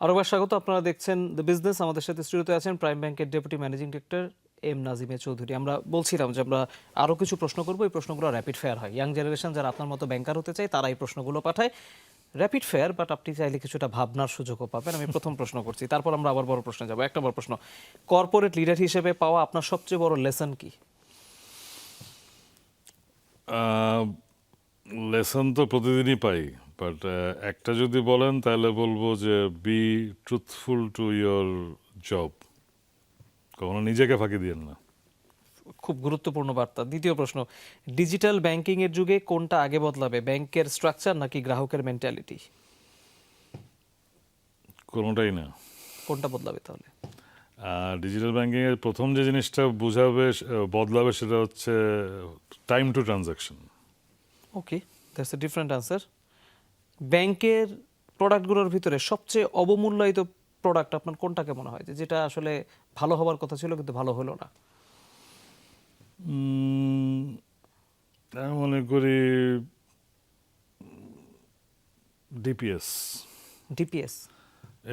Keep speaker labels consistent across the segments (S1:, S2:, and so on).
S1: আরেকবার স্বাগত। আপনারা দেখছেন দ্য বিজনেস। আমাদের সাথে স্টুডিওতে আছেন প্রাইম ব্যাংকের deputy managing director M Nazim Chowdhury. আমরা বলছিলাম যে আমরা আরও কিছু প্রশ্ন করব, এই প্রশ্নগুলো র্যাপিড ফায়ার হয়। ইয়াং জেনারেশন যারা আপনার মতো ব্যাংকার হতে চায় তারা এই প্রশ্নগুলো পাঠায় র্যাপিড ফায়ার, বাট আপনি চাইলে কিছুটা ভাবনার সুযোগও পাবেন। আমি প্রথম প্রশ্ন করছি, তারপর আমরা আবার বড় প্রশ্নে যাবো। 1 নম্বর প্রশ্ন, কর্পোরেট লিডার হিসেবে পাওয়া আপনার সবচেয়ে বড় লেসন কি?
S2: লেসন তো প্রতিদিনই পাই, বাট একটা যদি বলেন তাহলে বলবো যে B truthful to your job. কখনো নিজেকে ফাঁকি দিয়েন না।
S1: খুব গুরুত্বপূর্ণ বার্তা। দ্বিতীয় প্রশ্ন, ডিজিটাল ব্যাংকিং এর যুগে কোনটা আগে বদলাবে, ব্যাংকের স্ট্রাকচার নাকি গ্রাহকের মেন্টালিটি?
S2: কোনোটাই না।
S1: কোনটা বদলাবে তাহলে?
S2: ডিজিটাল ব্যাংকিংয়ের প্রথম যে জিনিসটা বদলাবে সেটা হচ্ছে time to transaction.
S1: Okay, that's a different answer. ব্যাংকের প্রোডাক্টগুলোর ভিতরে সবচেয়ে অবমূল্যায়িত প্রোডাক্ট আপনার কোনটাকে মনে হয়, যেটা আসলে ভালো হওয়ার কথা ছিল কিন্তু ভালো হলো না?
S2: আমি মনে করি ডিপিএস।
S1: ডিপিএস?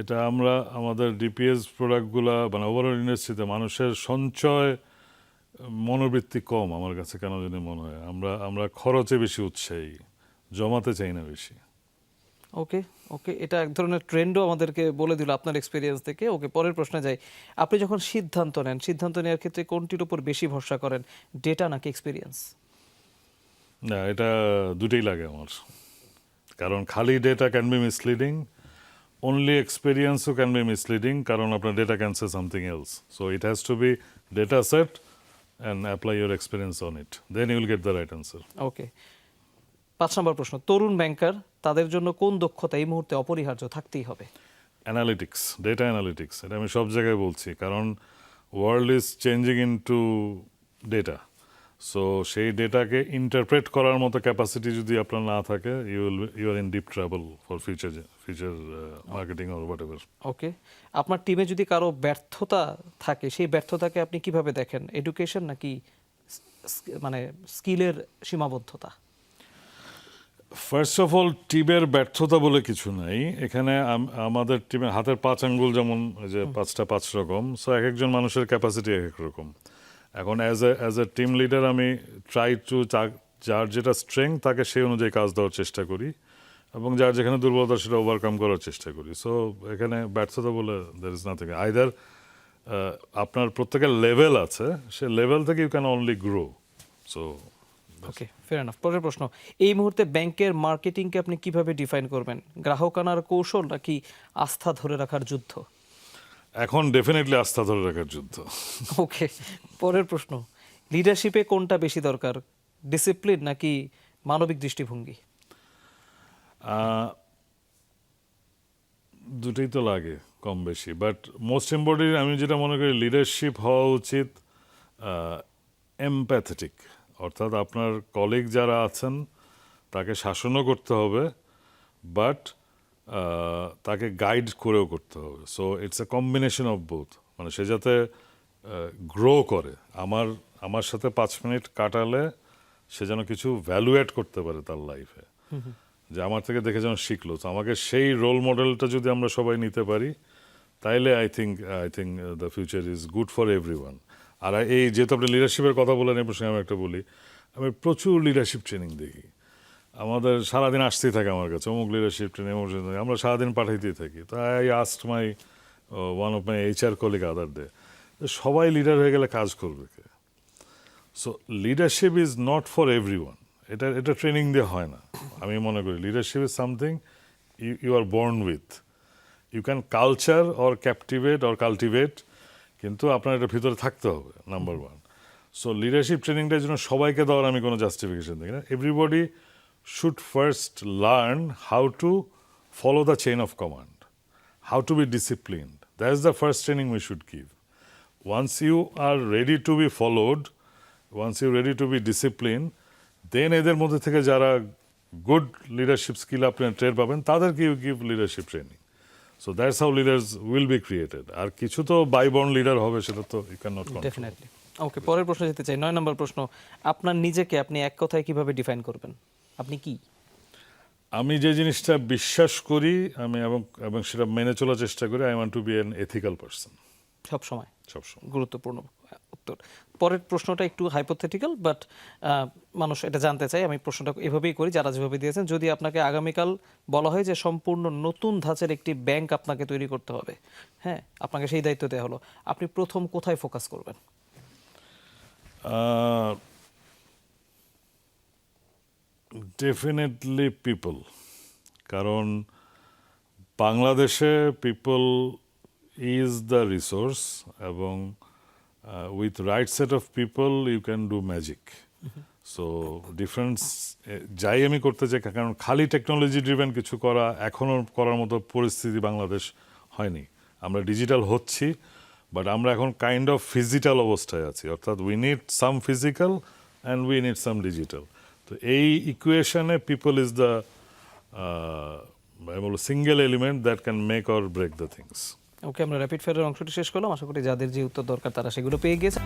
S2: এটা আমরা আমাদের ডিপিএস প্রোডাক্টগুলা মানে ওভারঅল ইন্ডাস্ট্রিতে মানুষের সঞ্চয় মনোবৃত্তি কম আমার কাছে কেন জানি মনে হয়। আমরা আমরা খরচে বেশি উৎসাহী, জমাতে চাই না বেশি।
S1: ওকে ওকে, এটা এক ধরনের ট্রেন্ডও আমাদেরকে বলে দিল আপনার এক্সপিরিয়েন্স থেকে। ওকে, পরের প্রশ্নে যাই। আপনি যখন সিদ্ধান্ত নেন, সিদ্ধান্ত নেওয়ার ক্ষেত্রে কোনটির উপর বেশি ভরসা করেন, ডেটা নাকি এক্সপিরিয়েন্স?
S2: না, এটা দুটেই লাগে আমার। কারণ খালি data can be misleading, only এক্সপিরিয়েন্সও ক্যান বি মিসলিডিং, কারণ আপনার data can say something else. So it has to be data set and apply your experience on it, then you will get the right answer.
S1: Okay, 5 number প্রশ্ন, তরুণ ব্যাংকার তাদের জন্য কোন দক্ষতা এই মুহূর্তে অপরিহার্য, থাকতেই হবে?
S2: অ্যানালিটিক্স, ডেটা অ্যানালিটিক্স, এটা আমি সব জায়গায় বলছি, কারণ world is changing into data. So সেই ডেটাকে ইন্টারপ্রেট করার মতো ক্যাপাসিটি যদি আপনার না থাকে, you are in deep travel for future marketing or whatever okay.
S1: ওকে, আপনার টিমে যদি কারো ব্যর্থতা থাকে, সেই ব্যর্থতাকে আপনি কিভাবে দেখেন, এডুকেশন নাকি মানে স্কিলের সীমাবদ্ধতা?
S2: ফার্স্ট অফ অল, টিমের ব্যর্থতা বলে কিছু নাই এখানে। আমাদের টিমের হাতের 5 আঙ্গুল যেমন যে 5টা 5 রকম, সো এক একজন মানুষের ক্যাপাসিটি এক এক রকম। এখন অ্যাজ এ টিম লিডার আমি ট্রাই টু যার যেটা স্ট্রেংথ তাকে সেই অনুযায়ী কাজ দেওয়ার চেষ্টা করি, এবং যার যেখানে দুর্বলতা সেটা ওভারকাম করার চেষ্টা করি। সো এখানে ব্যর্থতা বলে দ্যার ইজ নাথিং। আইদার আপনার প্রত্যেকের লেভেল আছে, সে লেভেল থেকে you can only grow. So
S1: okay, fair enough. পরের প্রশ্ন, এই মুহূর্তে ব্যাংকের মার্কেটিংকে আপনি কিভাবে ডিফাইন করবেন, গ্রাহক আনার কৌশল নাকি আস্থা ধরে রাখার যুদ্ধ?
S2: এখন ডেফিনেটলি আস্থা ধরে রাখার যুদ্ধ।
S1: ওকে, পরের প্রশ্ন, লিডারশিপে কোনটা বেশি দরকার, ডিসিপ্লিন নাকি মানবিক দৃষ্টিভঙ্গি?
S2: দুটোই তো লাগে কম বেশি, বাট মোস্ট ইম্পর্টেন্ট আমি যেটা মনে করি, লিডারশিপ হওয়া উচিত এমপ্যাথেটিক। অর্থাৎ আপনার কলিগ যারা আছেন তাকে শাসনও করতে হবে, বাট তাকে গাইড করেও করতে হবে। So it's a combination of both. মানে সে যাতে গ্রো করে, আমার সাথে 5 মিনিট কাটালে সে যেন কিছু ভ্যালু অ্যাড করতে পারে তার লাইফে, যে আমার থেকে দেখে যেন শিখলো। তো আমাকে সেই রোল মডেলটা যদি আমরা সবাই নিতে পারি, তাইলে I think the future is good for everyone. আর এই যেহেতু আপনি লিডারশিপের কথা বলেন, এই প্রসঙ্গে আমি একটা বলি, আমি প্রচুর লিডারশিপ ট্রেনিং দেখি। আমাদের সারাদিন আসতেই থাকে আমার কাছে, অমুক লিডারশিপ ট্রেনিং, আমরা সারাদিন পাঠাইতেই থাকি। তো I asked my one of my HR colleague other day, সবাই লিডার হয়ে গেলে কাজ করবে কে? So leadership is not for everyone. এটা ট্রেনিং দিয়ে হয় না। আমি মনে করি leadership is something you are born with. You can culture or captivate or cultivate, কিন্তু আপনার এটা ভিতরে থাকতে হবে, নাম্বার 1। সো লিডারশিপ ট্রেনিংটার জন্য সবাইকে দেওয়ার আমি কোনো জাস্টিফিকেশন দেখি না। Everybody should first learn how to follow the chain of command, how to be disciplined. That's the first training we should give. Once you are ready to be followed, once you're ready to be disciplined, then এদের মধ্যে থেকে যারা good leadership skill আপনি train পাবেন, তাদেরকে you give leadership training. So that's how leaders will be created. আর কিছু তো বাইবর্ন লিডার হবে, সেটা তো you can not control.
S1: Definitely. Okay, পরের প্রশ্ন যেতে চাই। 9 নম্বর প্রশ্ন, আপনার নিজেকে আপনি এক কথায় কিভাবে ডিফাইন করবেন, আপনি কি?
S2: আমি যে জিনিসটা বিশ্বাস করি আমি এবং সেটা মেনে চলার চেষ্টা করি, I want to be an ethical person
S1: সব সময়
S2: সবসময়।
S1: গুরুত্বপূর্ণ উত্তর। পরের প্রশ্নটা একটু হাইপোথেটিক্যাল, বাট মানুষ এটা জানতে চায়। আমি প্রশ্নটা এভাবেই করি, যারা যেভাবে দিয়েছেন। যদি আপনাকে আগামীকাল বলা হয় যে সম্পূর্ণ নতুন ধাঁচের একটি ব্যাংক আপনাকে তৈরি করতে হবে, হ্যাঁ, আপনাকে সেই দায়িত্ব দেওয়া হলো, আপনি প্রথম কোথায় ফোকাস করবেন?
S2: ডেফিনেটলি পিপল, কারণ বাংলাদেশে পিপল ইজ দ্য রিসোর্স, এবং with right set of people you can do magic. So difference যাই আমি করতে চাই, কারণ খালি টেকনোলজি ড্রিভেন কিছু করা এখনও করার মতো পরিস্থিতি বাংলাদেশ হয়নি। আমরা ডিজিটাল হচ্ছি, বাট আমরা এখন কাইন্ড অফ ফিজিক্যাল অবস্থায় আছি, অর্থাৎ we need some physical and we need some digital. তো এই ইকুয়েশনে people is the single element that can make or break the things.
S1: Okay, আমরা র্যাপিড ফায়ারের অংশটি শেষ করলাম। আশা করি যাদের যে উত্তর দরকার তারা সেগুলো পেয়ে গিয়েছে।